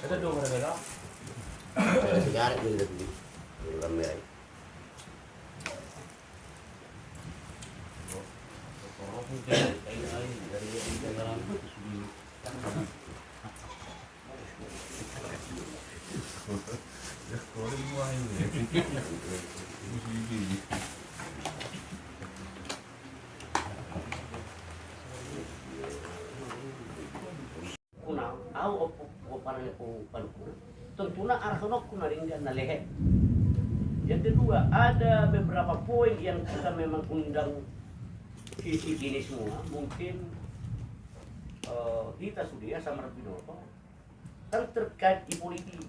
Ito doon mo na Sejarah dulu tadi. Orang merah. Kuna, au o parang po panukuna. Tentunya arah sono kuna ringgan na lehe. Yang kedua, ada beberapa poin yang kita memang undang sisi ini semua. Mungkin kita sudah sama Binoto dan terkait politik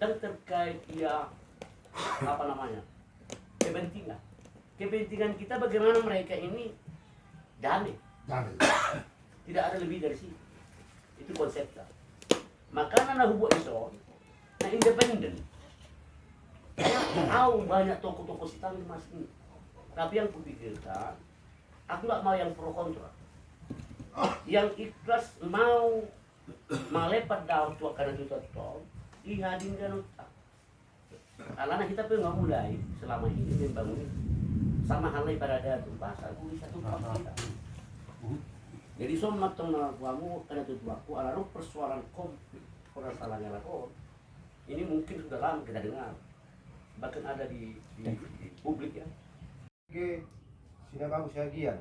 dan terkait ya apa namanya kepentingan kita bagaimana mereka ini damai. Tidak ada lebih dari situ. Itu konsepnya. Makanya na hubo iso na independen. Tahu banyak toko-toko sitang di mas ini. Tapi yang kupikirkan, aku nggak mau yang pro kontra. Yang ikhlas mau melepat daun tua karena itu tol, ihadin kan utang. Karena kita pun nggak mulai selama ini membangun sama halnya pada ada pasar buli satu kita. Jadi somat tengah kamu karena itu aku alaru persoalan konflik persoalannya lakon. Ini mungkin sudah lama kita dengar, bahkan ada di publik ya. Oke, sina kamu sehagian.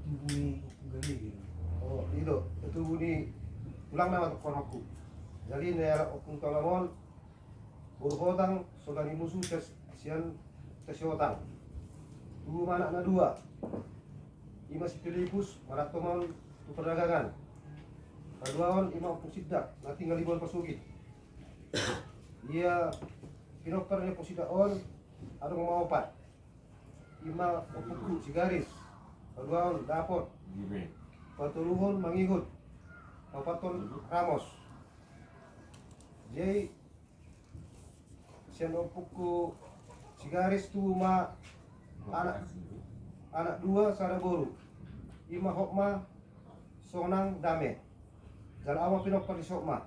Bumi gali. Oh, itu buni ulang nama tukon aku. Jadi nela okun tolamon berhutang sogani musuh sian tersiotang. Dua anak na dua. Ima si Filipus maratoman tu perdagangan. Kaduawan ima opung sidak, na tinggal libon pasugit. Ia pinokternya posidaon ada mau opat. Ima opung si garis. Kaduawan dapot. Patuluhon mangigut. Papaton Ramos. Jadi sian opung sigaris tu ma anak dua sada boru. Ima hokma sonang dame. Jal awa pinok di sokma.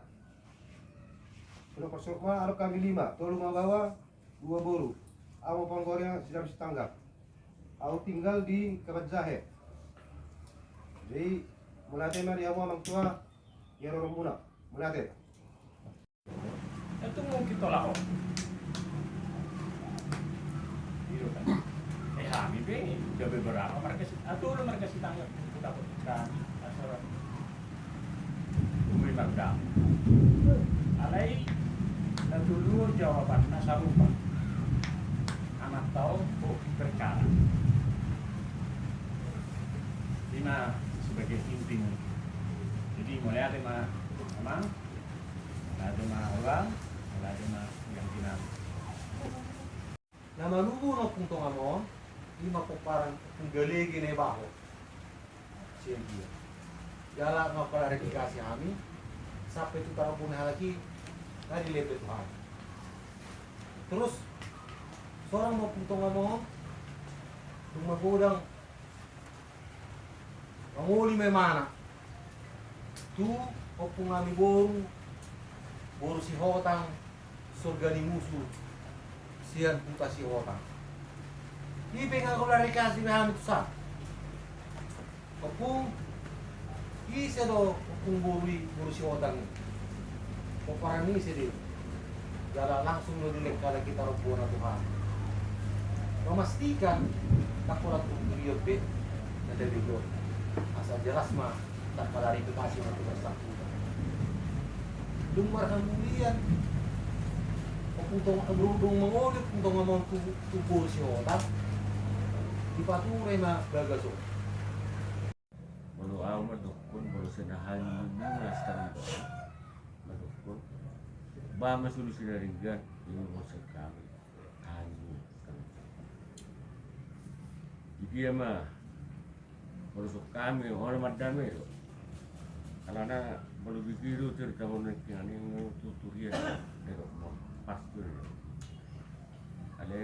Pinok sokma ada kami 5. Tolu mabawa 2 boru. Awa panggornya sedang setanggap. Aku tinggal di Kabat Jahe. Jadi mulate mari awa mang tua ya orang muna. Mulate. Ito mo kita lako. Dito kan. Kami be, gabi berapa mereka sih? Atau mereka sih tanggap kita kan asal umri magda. Alai dulu jawaban nasarupa. Anak tahu perkara. Lima sebagai inti. Jadi mulai ada memang ada orang, ada yang dinam. Nama lubu no punto amo, lima ko parang gali gini baho. Siya dia. Jala nga klarifikasi kami, sampai itu tahu pun lagi, nggak dilepet Tuhan. Terus seorang mau punto amo, tumagudang manguli may mana. Tu opung kami boru si hotang surga ni musuh. Sian puta si hotang. Ipinga ko klarifikasi kami itu sa. Opung isa do opung boru si hotang. O parang ni sidi. Jala langsung lo dilek kala kita robo na Tuhan. Memastikan takulat untuk pe na debito. Asal jelas mah tak klarifikasi na tugas bersangkutan. Lumar kemudian puntong berudung mengulit puntong ngomong tubuh si otak dipaturai mah bagaso. Walau awal madukun baru senahan ini rasta madukun ba masulusi na ringan yung sa kami kami jadi mah baru kami orang madame itu karena baru begitu terutama yang tutorial dari pasti ada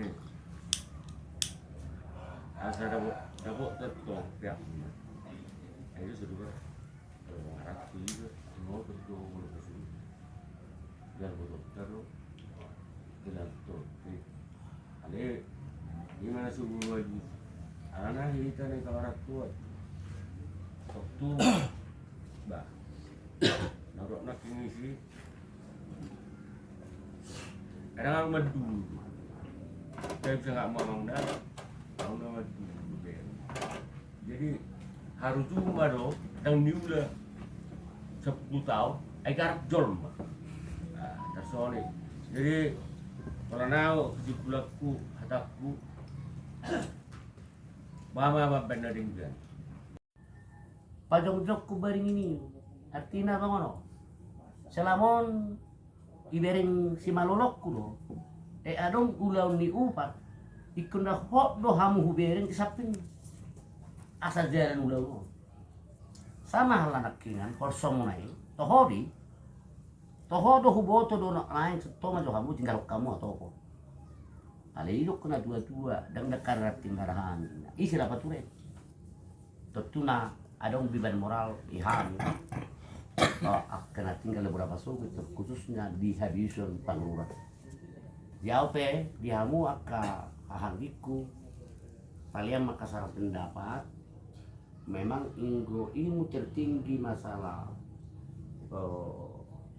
asal dapat tetap ya itu sudah harap itu semua tuan. Waktu bah, narok nak ini sih. Kadang aku madu. Saya bisa nggak mau dah, aku nggak madu. Jadi harus cuma dong, yang ni udah 10 tahun, ay karap jol mah. Tersoalnya. Jadi kalau nau di pulaku, hataku, mama benar dengan. Pajong-jok ku bering ini artinya apa ngono? Selamon ibering si malolok ku do. Adong ulau ni upat ikun dah hok do hamu hubering kisapin asal jalan ulau no. Sama hal anak kingan kosong nai tohori toho do huboto do nak lain setoma jo hamu tinggal kamu atau apa. Ale ilok kena dua-dua dan dekarat tingarahan. Isi apa tuh Totuna adong beban moral ihan. Kena tinggal beberapa suku khususnya di Habison Panglura. Jauh pe dihamu aka hahangiku kalian Makassar pendapat memang ilmu tertinggi masalah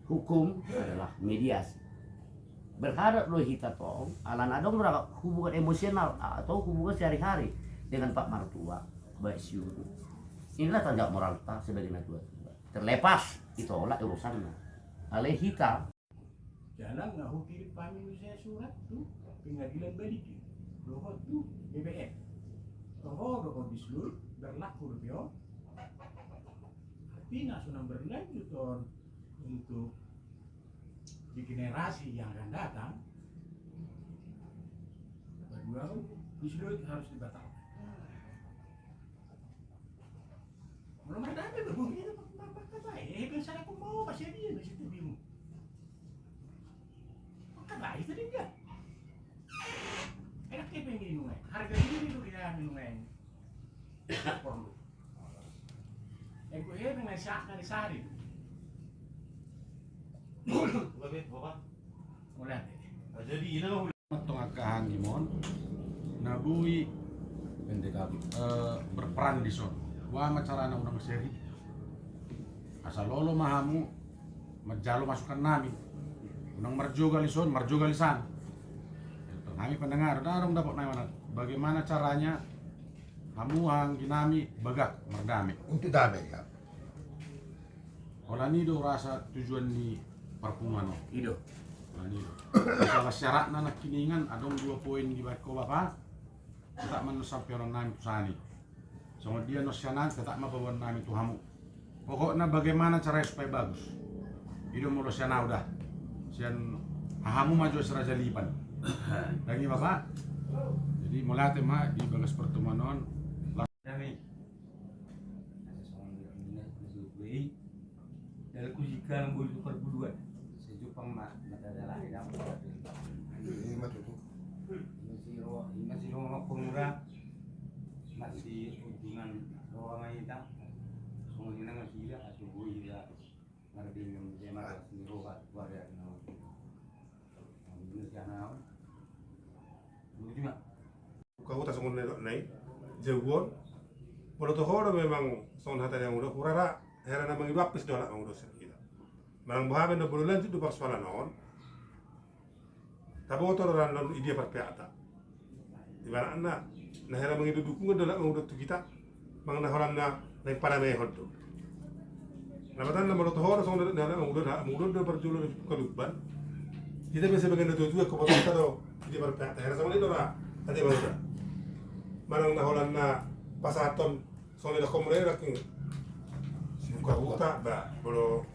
hukum adalah mediasi. Berharap lo hita tong alan adong berapa hubungan emosional atau hubungan sehari-hari dengan Pak Martua baik siu. Inilah tanggung jawab moral kita sebagai natua terlepas itu olah urusannya. Aleh hita Jalan nggak kirim kami saya surat tuh pengadilan balik dohot tuh BBM dohot di seluruh berlaku rupio tapi nggak sunang berlanjut on untuk di generasi yang akan datang berdua di seluruh harus dibatalkan belum ada apa berbunyi apa kan saya aku mau pasti dia di situ bingung kan itu dia enak kayak pengen minum harga ini dulu ya minum perlu yang gue dengan syakna di sehari mulai Jadi ini matong akahan gimon nabui berperan di son. Wah macara na unang seri. Asal lolo mahamu majalo masukan nami. Unang marjoga lison, marjoga lisan. Kami pendengar, darong dapat naik bagaimana caranya hamuang ginami bagak merdami. Untuk damai ya. Olah nido rasa tujuan ni perpungan no. hidup. Olah nido. Masalah syarat na nakiningan adong 2 poin di ko bapak. Tak man sampai orang nami pusani. Sama dia nosyanan tak mapawan nami tu hamu. Pokoknya bagaimana caranya supaya bagus. Hidup mulu siana udah. Sian hamu maju seraja lipan. Lagi bapak. Jadi mulai tema di bagas pertemuan non. Kami dalam kujikan bulu perburuan sejupang mak adalah yang Ini mah tutup. masih rumah pengurang masih hubungan orang kita kemudian masih ada atau boleh ngerti yang jemaah sendiri robat warga Indonesia naon boleh juga Kau tak sungguh naik jagoan. Kalau tuh orang memang son hati yang udah kurara heran nama itu apa sih dolar yang udah kita. Barang bahan yang bulan itu persoalan non. Tapi orang non ide perpiata. Di mana anda, nah heran mengidu dukung dolar yang udah tuh kita. Mengenai orang naik pada mehod tuh. Nah betul nama tuh orang son dolar yang udah berjualan keluban. Kita bisa bagian itu juga kebetulan kita tuh ide perpiata. Heran sama itu lah. Tadi mana? Manang naholan na pasaton soalnya dah komre raking buka ba bolo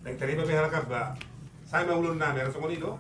yang terima behara ka ba saya mau ulun na meron songoli do